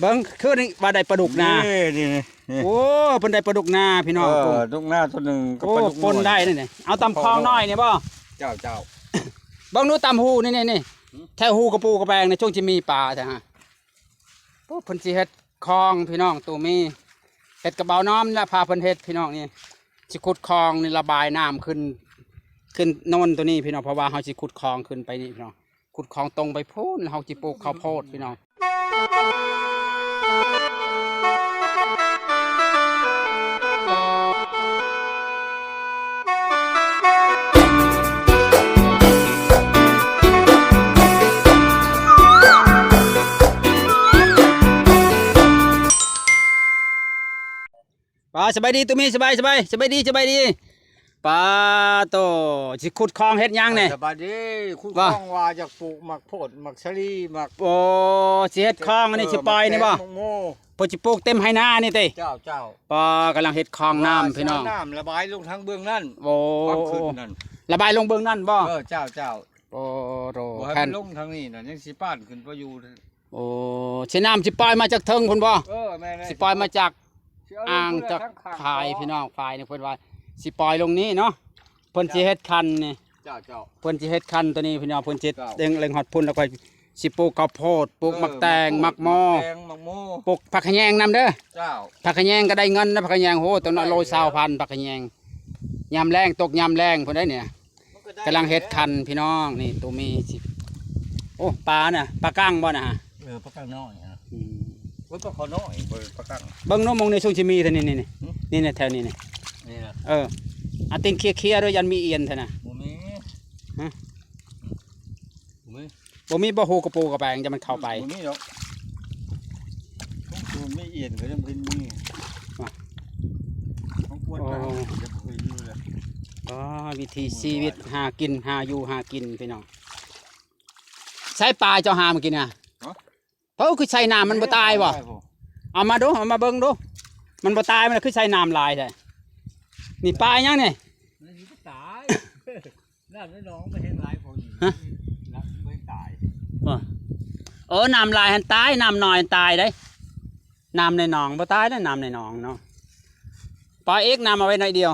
เบิ้งคือว่าได้ปลาดุกนานี่โอ้เพิ่นได้ปลาดุกนาพี่น้องดุกนาตัวหนึ่งก็ปลาดุกปนได้นี่เอาตำคลองน้อยนี่บ่เจ้าเบิ้งนู้ตำหูนี่แถวหูกระปูกระแปงในช่วงจะมีปลาใช่ฮะพวกเพิ่นสิเฮ็ดคลองพี่น้องตัวมีเฮ็ดกระเบาน้ำและพาเพิ่นเฮ็ดพี่น้องนี่สิขุดคลองนี่ระบายน้ำขึ้นโน่นตัวนี้พี่น้องเพราะว่าเฮาสิขุดคลองขึ้นไปนี่พี่น้องขุดคลองตรงไปพูนเฮาสิปลูกข้าวโพดพี่น้องสบายดีตัวมีสบายดีปลาโตสิขุดคลองเฮ็ดยังเนี่ยสบายดีขุดคลองว่าจะปลูกหมักโพดหมักชะลีหมักโอ้สิเฮ็ดคลองอันนี้สิปล่อยนี่บ่พอสิปลูกเต็มให้นานี่ติเจ้าปอกำลังเฮ็ดคลองน้ำพี่น้องน้ำระบายลงทางเบื้องนั่นโอ้ระบายลงเบื้องนั่นบ่เจ้าโอ้โหแผ่นลงทางนี้น่ะยังสิป้านขึ้นไปอยู่โอ้สิน้ำสิปล่อยมาจากเทิงพุ่นบ่แม่สิปล่อยมาจากอ่างจากฝายพี่น้องฝายนี่เพิ่นว่าสิปล่อยลงนี้เนาะเพิ่นสิเฮ็ดคันนี่เจ้าเพิ่นสิเฮ็ดคันตัวนี้พี่น้องเพิ่นสิเล็งฮอดพุ่นแล้วก็สิปลูกข้าวโพดปลูกมักแตงมักมอปลูกผักขะแยงนำเด้อผักขะแยงก็ได้เงินนะผักขะแยงโหตัวน้อยโล20,000ผักขะแยงยามแรงตกยามแรงเพิ่นได้เนี่ยกำลังเฮ็ดคันพี่น้องนี่ตัวมีสิโอ้ปลาน่ะปลากั้งบ่น่ะปลากั้งน้อยฮะปลาคอน้อยปลากั้งเบิ่งน้มงในช่วงสิมีเท่านี้นี่แถวนี้นี่นะอาติงเคลียร์ด้วยยันมีเอียนเท่าน่ะบ่มีบ่ฮู้กระปูกระแปงจะมันเข้าไปบ่มีดอกต้องไม่เอียนก็ยังเป็นมีต้องปวดไปจะเคยอยู่เลยวิธีชีวิตหากินหาอยู่หากินพี่น้องใช้ปลาเจ้าหามากินอ่ะเพราะคือใช้น้ำมันบ่ตายบ่เอามาดูเอามาเบิ่งดูมันบ่ตายมันคือใช้น้ำลายใช่นี่ปลายังนี่ตายน้ำน้องไม่เห็นลายพอดีไม่ตายน้ำลายหันตายน้ำหน่อยตายได้น้ำในหนองบ่ตายได้น้ำในหนองเนาะปลาเอ็กน้ำเอาไว้หน่อยเดียว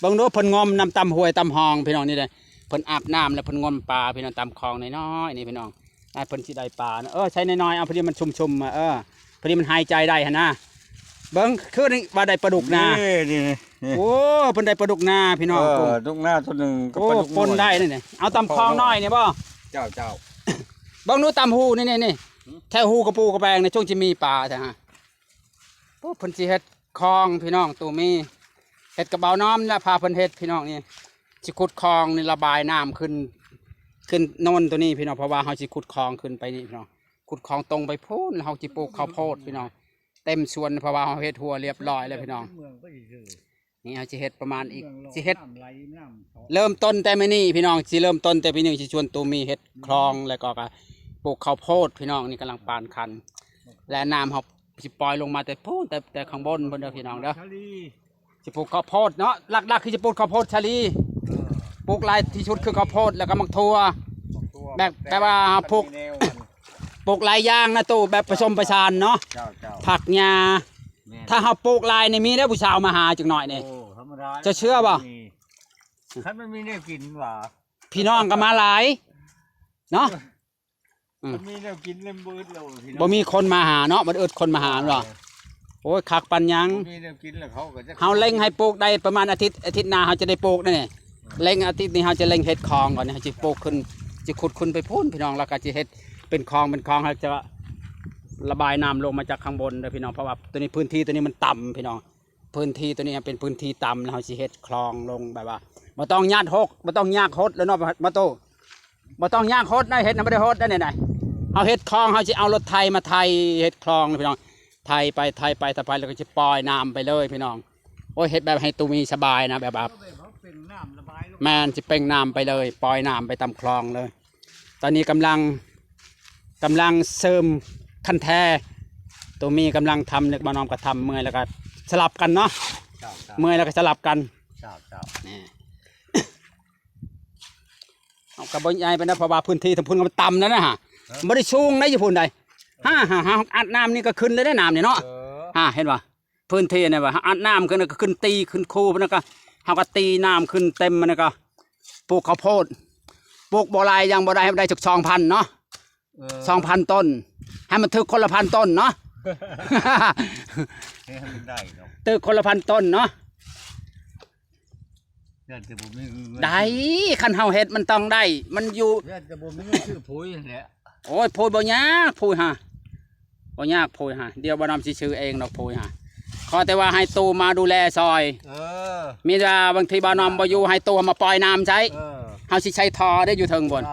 บางดูเพิ่นงมน้ำตำห้วยตำหองพี่น้องนี่เลยเพิ่นอาบน้ำแล้วเพิ่นงมปลาพี่น้องตำคลองน้อยๆนี่พี่น้องได้เพิ่นสิได้ปลาใช้น้อยๆเอาพอดีมันชุ่มๆพอดีมันหายใจได้หั่นนะเบิ้งคือว่าได้ปลาดุกนาโอ้เพิ่นได้ปลาดุกนาพี่น้องดุกนาตัวหนึ่งก็ปลาดุกปนได้นี่เอาตำคลองน้อยนี่บ่เจ้าเบิ้งนู้ตำหูนี่แถวหูกระปูกระแปงในช่วงจะมีปลาใช่ฮะเพิ่นสิเฮ็ดคลองพี่น้องตัวมีเฮ็ดกระเบาน้ำและพาเพิ่นเฮ็ดพี่น้องนี่สิขุดคลองนี่ระบายน้ำขึ้นโน่นตัวนี้พี่น้องเพราะว่าเฮาสิขุดคลองขึ้นไปนี่พี่น้องขุดคลองตรงไปพูนเฮาสิปลูกข้าวโพดพี่น้องเต็มสวนเพราะว่าเฮ็ดหัวเรียบร้อยแล้วพี่น้องนี่เอาสิเฮ็ดประมาณอีกสิเฮ็ดเริ่มต้นแต่ไม่นี่พี่น้องสิเริ่มต้นแต่ปีนึงสิชวนตูมีเฮ็ดคลองแล้วก็ปลูกข้าวโพดพี่น้องนี่กำลังปานคันและน้ำเฮาสิปล่อยลงมาแต่พูนแต่ข้างบนเพิ่นเด้อพี่น้องเด้อสิปลูกข้าวโพดเนาะหลักๆคือสิปลูกข้าวโพดชะลีปลูกหลายที่สุดคือข้าวโพดแล้วก็มักทั่วแบบว่าปลูกหลายอย่างนะตู้แบบผสมผสานเนาะผักหญ้าถ้าเฮาปลูกหลายนี่มีได้ผู้สาวมาหาจักหน่อยนี่จะเชื่อบ่คันมันมีแนวกินว่าพี่น้องก็มาหลายเนาะมันมีแนวกินเล่มเบิดแล้วบ่มีคนมาหาเนาะบ่อึดคนมาหาหรอโอ้ยคักปันยังมีแนวกินแล้วเขาก็จะเฮาเล็งให้ปลูกได้ประมาณอาทิตย์หน้าเฮาจะได้ปลูกนี่เล็งอาทิตย์นี้เฮาจะเล็งเฮ็ดคลองก่อนนี่เฮาสิปลูกขึ้นสิขุดขึ้นไปพูนพี่น้องแล้วก็สิเฮ็ดเป็นคลองเฮาจะระบายน้ำลงมาจากข้างบนเด้อพี่น้องเพราะว่าตัวนี้พื้นที่ตัวนี้มันต่ำพี่น้องพื้นที่ตัวนี้เป็นพื้นที่ต่ำแล้วเฮาสิเฮ็ดคลองลงแบบว่าบ่ต้องยากโคตรแล้วเนาะมาโตบ่ต้องยากโคตรนะเฮ็ดน่ะบ่ได้โคตรได้ไหนเอาเฮ็ดคลองเฮาสิเอารถไถมาไถเฮ็ดคลองพี่น้องไถไปแล้วก็สิปล่อยน้ำไปเลยพี่น้องโอ้ยเฮ็ดแบบให้ตูมีสบายนะแบบแม่นสิเป่งน้ำไปเลยปล่อยน้ำไปตามคลองเลยตอนนี้กำลังเสริมคันแท้ตัวมีกำลังทำเล็กบ้านน้อมก็ทำเมื่อยแล้วก็สลับกันเนาะเมื่อยแล้วก็สลับกันนี่เอากระบอกใหญ่ไปนะเพราะว่าพื้นที่ทำพุ่นมันต่ำแล้วนะฮะไม่ได้ชุ่งนะญี่ปุ่นใด ฮ่าอัดน้ำนี่ก็ขึ้นเลยได้น้ำเนี่ยเนาะเห็นป่ะพื้นที่เนี่ยว่าอัดน้ำขึ้นก็ขึ้นตีขึ้นคูมันก็เขาก็ตีน้ำขึ้นเต็มมันก็ปลูกข้าวโพดปลูกบ่อลายยังบ่ได้ให้ได้จาก2,000เนาะ2,000 ต้นให้มันถึกคนละ1,000 ต้นเนาะ ให้มันได้เนาะ ตึกคนละ1,000 ต้นเนาะ เดือนจะบ่มีเงิน ได้คันเฮาเฮ็ดมันต้องได้มันอยู่ เดือนจะบ่มีเงินซื้อปุ๋ยนั่นแหละ โอ้ยโพยบ่ยากโพยฮะบ่ยากโพยฮะเดี๋ยวบ่นำสิซื้อเองดอกโพยฮะขอแต่ว่าให้ตูมาดูแลซอยมีว่าบางทีบ่นำบ่อยู่ให้ตูมาปล่อยน้ำใช้เฮาสิใช้ท่อได้อยู่เทิงบน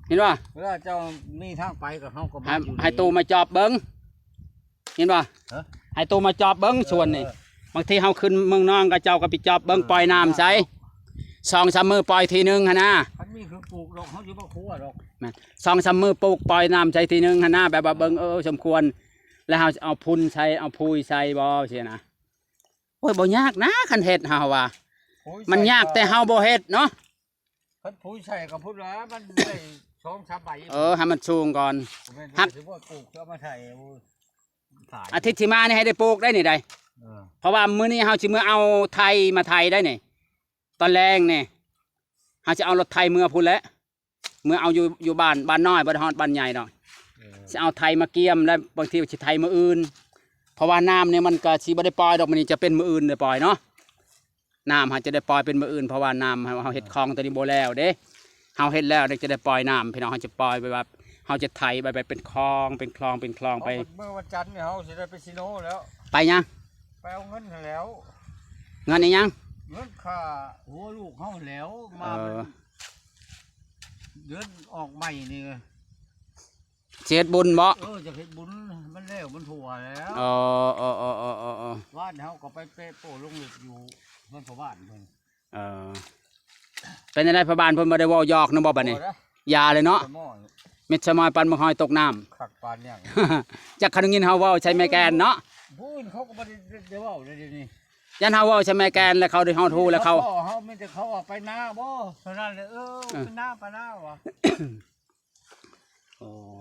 เห็นป่ะ เวลาเจ้ามีทางไปกับเฮาก็มาอยู่ ให้ตูมาจอบเบิ่งเห็นป่ะให้ตูมาจอบเบิ่งส่วนนี่บางทีเฮาขึ้นเมืองนองก็เจ้าก็ไปจอบเบิ่งปล่อยน้ำใช้2-3 มื้อปล่อยทีนึงหั่นนะ คันมีคือปลูกดอกเฮาอยู่บ่ครัวดอก 2-3 มื้อปลูกปล่อยน้ำใช้ทีนึงหั่นนะแบบว่าเบิ่งสมควรแล้วเฮาเอาพุ่นใส่เอาพุยใส่บ่เสียนะโอ้ยบ่ยากนะคันเฮ็ดเฮาว่ามันยากแต่เฮาบ่เฮ็ดเนาะ คันปุ๋ยใส่ก็พุ่นว่ามันได้2-3 ใบ ให้มันสูงก่อน หักสิบ่ปลูกเอามาใส่ขาย อาทิตย์ที่มานี่ให้ได้ปลูกได้นี่ได้เพราะว่ามื้อนี้เฮาสิมื้อเอาไทยมาไทยได้นี่ตอนแรงนี่เฮาสิเอารถไทยเมื่อพุ่นแหละเมื่อเอาอยู่บ้านน้อยบ่ได้ฮอดบ้านใหญ่ดอกสิเอาไทยมาเกี่ยมแล้วบางทีสิไทยมื้ออื่นเพราะว่าน้ำเนี่ยมันก็สิบ่ได้ปล่อยดอกมันนี่จะเป็นมื้ออื่นได้ปล่อยเนาะน้ำเฮาจะได้ปล่อยเป็นมื้ออื่นเพราะว่าน้ำเฮาเฮ็ดคลองตัวนี้บ่แล้วเด้เฮาเฮ็ดแล้วเดี๋ยวจะได้ปล่อยน้ำพี่น้องเฮาจะปล่อยไปว่าเฮาจะไถไปเป็นคลองเป็นคลองไป เมื่อวันจันทร์เนี่ยเฮาสิได้ไปซิโนแล้ว ไปยัง ไปเอาเงินแล้ว เงินอีหยัง เงินค่าหัวลูกเฮาแล้วมาเดือนออกใหม่นี่ เสียบุญบ่ จะเฮ็ดบุญมันแล้วมันถั่วแล้ว อ๋อ บ้านเฮาก็ไปเปะโป้ลงเหล็กอยู่เพิ่นพ่อบ้านเพิ่น เป็นอะไรพระบาลเพิ่นบ่ได้เว้าหยอกนำบ่บัดนี้ยาเลยเนาะเม็ดสมอยปันบ่หอยตกน้ำ ขักปานหยัง จักคันยินเฮาเว้าใช้แม่แกนเนาะ พูนเขาก็บ่ได้เว้าเลยเดี๋ยวนี้ ยันเฮาเว้าใช้แม่แกนแล้วเขาได้ฮอดฮู้แล้วเขา เฮามีแต่เขาออกไปนาบ่เท่านั้นเลยไปนาวะ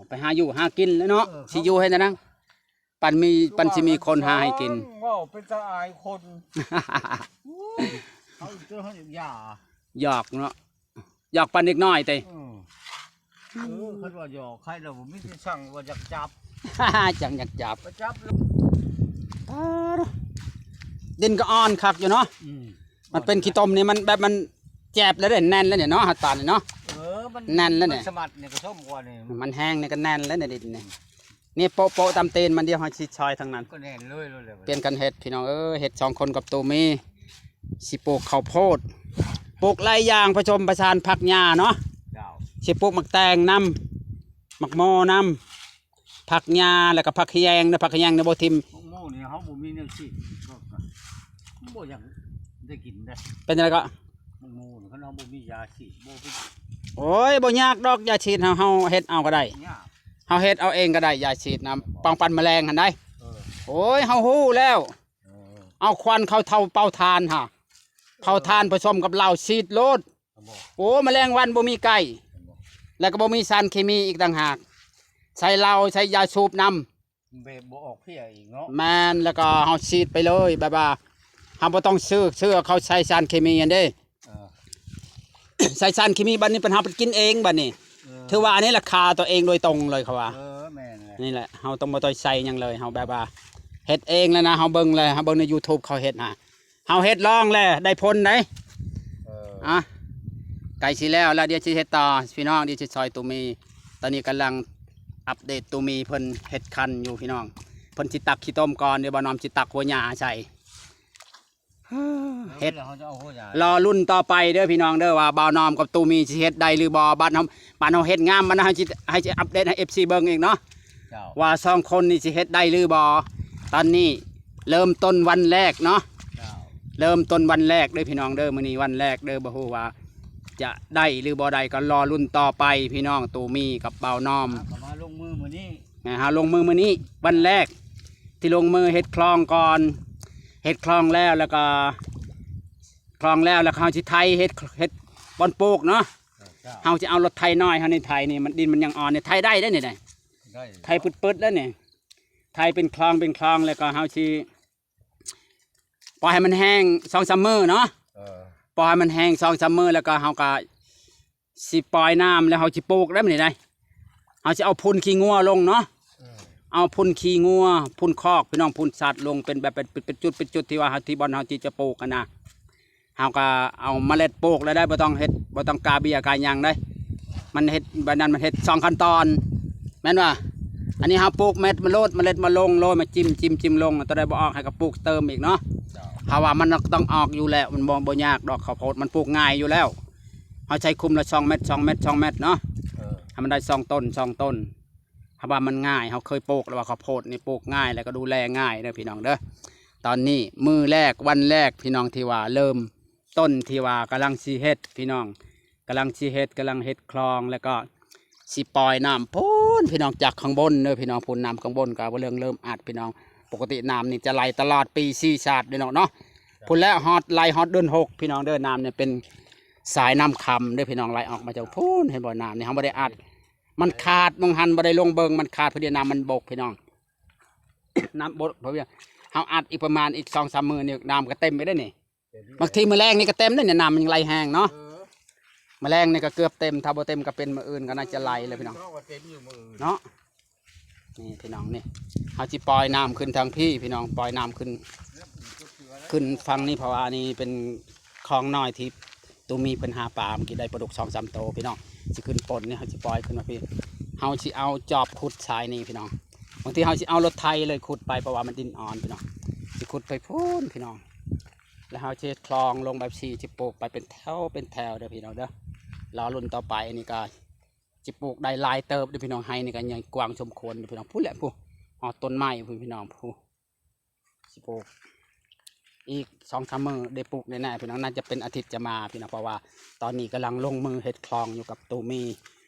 ไปหาอยู่หากินแล้วเนาะสิอยู่ให้นั่นปันสิมีคนหาให้กิน ว้าวเป็นตาอายคนเขาเจอเขาอย่า หยอกเนาะหยอกปันเด็กน้อยเต้ คันว่าหยอกใครเราบ่มีที่สั่งว่าอยากจับ จังอยากจับ ไปจับ ดินก็อ่อนคักอยู่เนาะมันเป็นขี้ต้มนี่มันแบบมันแจบแล้วเนี่ยแน่นแล้วเนี่ยเนาะหาตาเนี่ยเนาะ มัน แน่นแล้วเนี่ย สมัดเนี่ยก็ส้มกว่านี่ มันแห้งเนี่ยก็แน่นแล้วเนี่ยดินเนี่ยนี่โปะตามเตนมันเดียวหอยชิชอยทางนั้น ก็แน่นเลยเลย เปลี่ยนกันเห็ดพี่น้องเห็ด2 คนกับตูมีสิปลูกข้าวโพดปลูกหลายอย่างผสมประสานผักหญ้าเนาะสิปลูกมักแตงน้ำมักโมน้ำผักหญ้าแล้วก็ผักขยงนะผักขยงในบ่ทิม หมูนี่เขาบ่มีแนวสิบ่อยากได้กินได้ เป็นอะไรก็ หมูนี่เขาเอาบ่มียาสิบ่เป็น โอ้ยบ่ยากดอกยาฉีดเฮาเฮ็ดเอาก็ได้ ยาก เฮาเฮ็ดเอาเองก็ได้ยาฉีดน้ำป้องกันแมลงหั่นได้โอ้ยเฮาฮู้แล้วเอาควันเข้าเท่าเป่าทานฮะเผาทานผสมกับเหล้าฉีดโลดโอ้แมลงวันบ่มีไก่แล้วก็บ่มีสารเคมีอีกต่างหากใช้เหล้าใช้ยาสูบน้ำ เบบบ่ออกเพี้ยอีกเนาะ แม่นแล้วก็เฮาฉีดไปเลยแบบว่าเฮาบ่ต้องซื้อเขาใช้สารเคมีอันเด้ ใส่สารเคมีบัดนี้ปัญหาไปกินเองบัดนี้ถือว่าอันนี้ราคาตัวเองโดยตรงเลยเขาว่า แม่นเลย นี่แหละเฮาต้องบ่ต้องใส่หยังเลยเฮาแบบว่าเฮ็ดเองแล้วนะเฮาเบิ่งเลยเฮาเบิ่งใน YouTube เขาเฮ็ดน่ะเฮาเฮ็ดลองแล้วได้ผลได้ไก่สิแล้วเดี๋ยวสิเฮ็ดต่อพี่น้องเดี๋ยวสิซอยตูมีตอนนี้กำลังอัปเดตตูมีเพิ่นเฮ็ดคันอยู่พี่น้องเพิ่นสิตักขี้ต้มก่อนเดี๋ยวบ่น้อมสิตักหัวหญ้าใส่เฮ็ดรอรุ่นต่อไปเด้อพี่น้องเด้อว่าบ่าวนอมกับตูมีสิเฮ็ดได้หรือบ่บ้านเฮาเฮ็ดงามมันให้อัปเดตให้ FC เบิ่งเองเนาะว่า2 คนนี่สิเฮ็ดได้หรือบ่ตอนนี้เริ่มต้นวันแรกเนาะเริ่มต้นวันแรกเด้อพี่น้องเด้อมื้อนี้วันแรกเด้อบ่ฮู้ว่าจะได้หรือบ่ได้ก็รอรุ่นต่อไปพี่น้องตูมีกับบ่าวนอม มาลงมือมื้อนี้ ลงมือมื้อนี้วันแรกที่ลงมือเฮ็ดคลองก่อนเฮ็ดคลองแล้วก็เขาสิไถเฮ็ดบอนปลูกเนาะเฮาสิเอารถไถน้อยเฮาในไถนี่มันดินมันยังอ่อนนี่ไถได้นี่ได้ ได้ ไทยปึดๆแล้วเนี่ยไทยเป็นคลองแล้วก็เฮาสิปล่อยให้มันแห้ง2-3 มื้อเนาะ เออ ปล่อยให้มันแห้ง2-3 มื้อแล้วก็เฮาก็สิปล่อยน้ำแล้วเฮาสิปลูกได้มื้อนี้ได้เฮาสิเอาพุ่นขี้งัวลงเนาะเอาพุ่นขี้งัวพุ่นคอกพี่น้องพุ่นสัตว์ลงเป็นแบบเป็นจุดที่ว่าที่บ่อนเฮาที่จะปลูกกันนะเฮาก็เอาเมล็ดปลูกแล้วได้บ่ต้องเฮ็ดบ่ต้องกาเบียกาหยังได้มันเฮ็ดแบบนั้นมันเฮ็ด2 ขั้นตอนแม่นว่าอันนี้เฮาปลูกเม็ดมาโลดเมล็ดมาลงโรยมาจิ้มลงตอนได้บ่ออกให้ก็ปลูกเติมอีกเนาะเพราะว่ามันต้องออกอยู่แล้วมันบ่ยากดอกข้าวโพดมันปลูกง่ายอยู่แล้วเฮาใช้คุมละ2 เม็ดเนาะให้มันได้2 ต้นเพราะว่ามันง่ายเฮาเคยปลูกแล้วว่าข้าวโพดนี่ปลูกง่ายแล้วก็ดูแลง่ายเด้อพี่น้องเด้อตอนนี้มื้อแรกวันแรกพี่น้องที่ว่าเริ่มต้นที่ว่ากำลังสิเฮ็ดพี่น้องกำลังเฮ็ดคลองแล้วก็สิปล่อยน้ำพูนพี่น้องจากข้างบนเด้อพี่น้องพูนน้ำข้างบนก็เริ่มอัดพี่น้องปกติน้ำนี่จะไหลตลอดปี4 ชาติพี่น้องเนาะพูนแล้วฮอดเดือน6พี่น้องเด้อน้ำเนี่ยเป็นสายน้ำคำเด้อพี่น้องไหลออกมาจากพูนเห็นบ่น้ำนี่เฮาบ่ได้อัดมันขาดมองหันบ่ได้ลงเบิงมันขาดเพราะเดี๋ยวน้ำมันบกพี่น้อง น้ำบกเพราะว่าเฮาอัดอีกประมาณอีก2-3 มื้อนี่น้ำก็เต็มไปได้นี่บางทีมื้อแรงนี่ก็เต็มได้เนี่ยน้ำมันยังไหลแห้งเนาะมื้อแรงนี่ก็เกือบเต็มถ้าบ่เต็มก็เป็นมื้ออื่นก็น่าจะไหลเลยพี่น้องเนาะนี่พี่น้องนี่เฮาสิปล่อยน้ำขึ้นทางพี่น้องปล่อยน้ำขึ้นฝั่งนี้เพราะว่านี่เป็นคลองน้อยที่ตูมีเพิ่นหาปลาเมื่อกี้ได้ปลาดุก2-3 โตพี่น้องสิขึ้นปนนี่เฮาสิปล่อยขึ้นมาพี่เฮาสิเอาจอบขุดทรายนี่พี่น้องบางทีเฮาสิเอารถไถเลยขุดไปเพราะว่ามันดินอ่อนพี่น้องสิขุดไปพูนพี่น้องแล้วเฮาสิคลองลงแบบ4สิปลูกไปเป็นแถวเด้อพี่น้องเด้อรอรุ่นต่อไปนี่ก็สิปลูกได้หลายเติบเด้อพี่น้องให้นี่ก็ยังกว้างสมควรเด้อพี่น้องพูดแหละพูฮอดต้นไม้พี่น้องพูสิปลูกอีก2-3 มื้อได้ปลูกแน่ๆพี่น้องน่าจะเป็นอาทิตย์จะมาพี่น้องเพราะว่าตอนนี้กำลังลงมือเฮ็ดคลองอยู่กับตูมี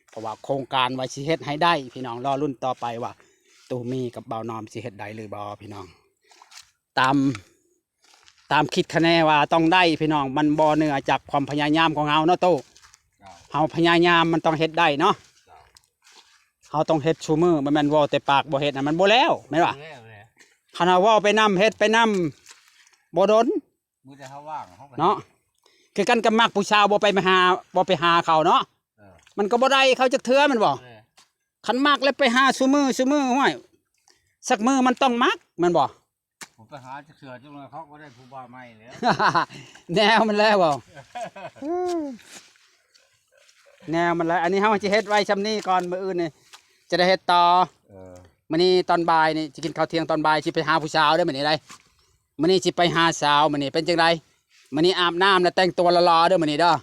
เพราะว่าโครงการไว้สิเฮ็ดให้ได้พี่น้องรอรุ่นต่อไปว่าตูมีกับเบานอมสิเฮ็ดได้หรือบ่พี่น้องตามคิดคะแนนว่าต้องได้พี่น้องมันบ่เหนือจากความพยายามของเฮาเนาะตู้เฮาพยายามมันต้องเฮ็ดได้เนาะเฮาต้องเฮ็ดชูมือมันแม่นเว้าแต่ปากบ่เฮ็ดน่ะมันบ่แล้วแม่นบ่คันเฮาเว้าไปนํเฮ็ดไปนํบ่ดน มือแต่เขาว่างเขา เนาะคือกันกับมักผู้ชาวบ่ไปหาเขาเนาะมันก็บ่ได้เขาจะเทื่อมันบ่คันมักแล้วไปหาซุมือห้วยสักมือมันต้องมักมันบ่ ผมไปหาจะเสือจังเลยเขาก็ได้ผู้บ่าใหม่แล้ว แนวมันแล้วบ่ แนวมันแล้วอันนี้เฮาสิเฮ็ดไว้ซำนี้ก่อนมื้ออื่นนี่จะได้เฮ็ดต่อมื้อนี้ตอนบ่ายนี่สิกินข้าวเที่ยงตอนบ่ายสิไปหาผู้สาวได้มื้อนี้ได้มื้อนี้สิไปหาสาวมื้อนี้เป็นจังไดมื้อนี้อาบน้ำแล้วแต่งตัวหล่อๆเด้อมื้อนี้เด้อ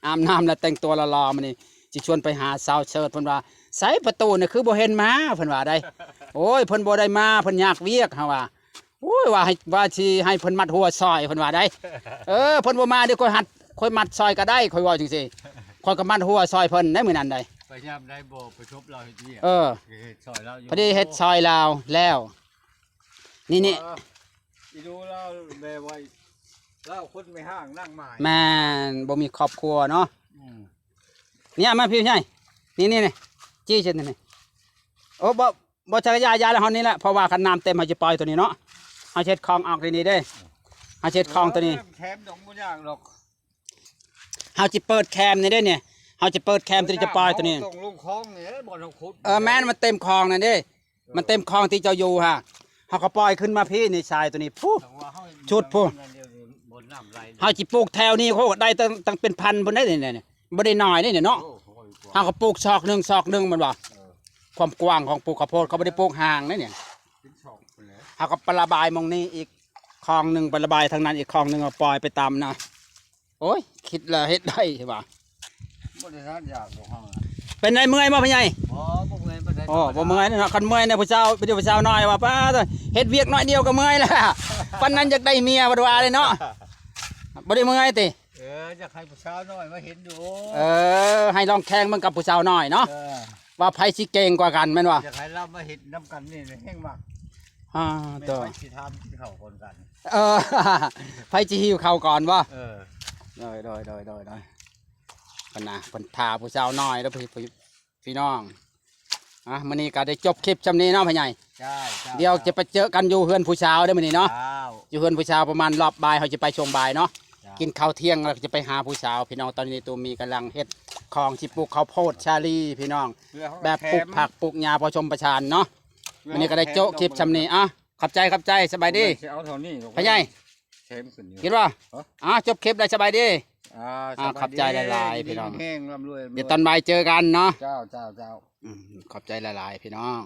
อาบน้ำแล้วแต่งตัวหล่อๆมื้อนี้สิชวนไปหาสาวเชิดเพิ่นว่าไสประตูนี่คือบ่เห็นมาเพิ่นว่าได้โอ้ยเพิ่นบ่ได้มาเพิ่นยากเวียกเฮาว่าโอ้ยว่าสิให้เพิ่นมัดหัวซอยเพิ่นว่าได้เพิ่นบ่มาเดี๋ยวค่อยมัดซอยก็ได้ค่อยเว้าจังซี่ค่อยก็มัดหัวซอยเพิ่นได้มื้อนั้นได้ไปยามได้บ่ไปชบเราเฮ็ดนี่ซอยเราอยู่พอดีเฮ็ดซอยลาวแล้วนี่อีดูเราแม่ไว้เราคนไม่ห่างนั่งหมาย แม่นบ่มีครอบครัวเนาะเนี่ยมาพี่ใหญ่นี่จี้เช่นนี่โอ้บ่จักรยานยาแล้วเฮานี่แหละเพราะว่าคันน้ำเต็มเฮาจะปล่อยตัวนี้เนาะเฮาเช็ดคลองออกทีนี้เด้เฮาเช็ดคลองตัวนี้แคมดอกบ่ยากหรอกเฮาสิเปิดแคมนี่เด้เนี่ยเฮาจะเปิดแคมตัวนี้จะปล่อยตัวนี้ต้องลงคลองนี่บ่ต้องขุดแม่นมันเต็มคลองนั่นเด้มันเต็มคลองที่เจ้าอยู่ฮะเฮาก็ปล่อยขึ้นมาพี่นี่ชายตัวนี้ปุ๊บชุดปุ๊บเฮาสิปลูกแถวนี้โคได้ตั้งเป็นพันพุ่นได้เนี่ยบ่ได้น้อยนี่เนาะเฮาก็ปลูกซอกหนึงมันว่าความกว้างของปลูกข้าวโพดเขาบ่ได้ปลูกห่างนี่เนี่ยเฮาก็ไประบายมองนี้อีกคลองนึงไประบายทางนั้นอีกคลองนึงเอาปล่อยไปตามนะโอ้ยคิดแล้วเฮ็ดได้ใช่ป่ะบ่ได้ทานยากหรอกเฮาเป็นไงเมื่อยบ่พ่อใหญ่บ่เมื่อยปานใดบ่เมื่อยเนาะคันเมื่อยเนี่ยผู้สาวเป็นผู้สาวน้อยว่าป้าเฮ็ดเวียกน้อยเดียวก็เมื่อยแล้วปานนั้นอยากได้เมียบ่ว่าเลยเนาะบ่ได้เมื่อยติอยากให้ผู้สาวน้อยมาเห็นดูให้ลองแข่งมึงกับผู้สาวน้อยเนาะว่าไผสิเก่งกว่ากันแม่นบ่อยากให้เรามาเห็นนำกันนี่แห่งมากตัวไปสิทำที่เข้าคนกันไผสิหิวข้าวก่อนบ่โดย เพิ่นน่ะเพิ่นทาผู้สาวน้อยแล้วพี่น้องมื้อนี้ก็ได้จบคลิปจำนี้เนาะพ่อใหญ่ ใช่ใช่ เดี๋ยวจะไปเจอกันอยู่เฮือนผู้สาวได้อมื้อนี้เนาะ เจ้า อยู่เฮือนผู้สาวประมาณรอบบ่ายเขาจะไปชมบ่ายเนาะ จ้ะ กินข้าวเที่ยงแล้วก็จะไปหาผู้สาวพี่น้องตอนนี้ตัวมีกำลังเฮ็ดของที่ปลูกข้าวโพดชาลีพี่น้องแบบปลูกผักปลูกหญ้าพอชมประชานเนาะวันนี้ก็ได้โจ๊ะคลิปจำนี้ขอบใจสบายดี เอาเท่านี้ พ่อใหญ่ เข็มขึ้นอยู่ คิดว่าจบคลิปได้สบายดี สบายดี ขอบใจหลายๆพี่น้อง แห้งร่ำรวย เดี๋ยวตอนบ่ายเจอกันเนาะ เจ้า ขอบใจหลายๆพี่น้อง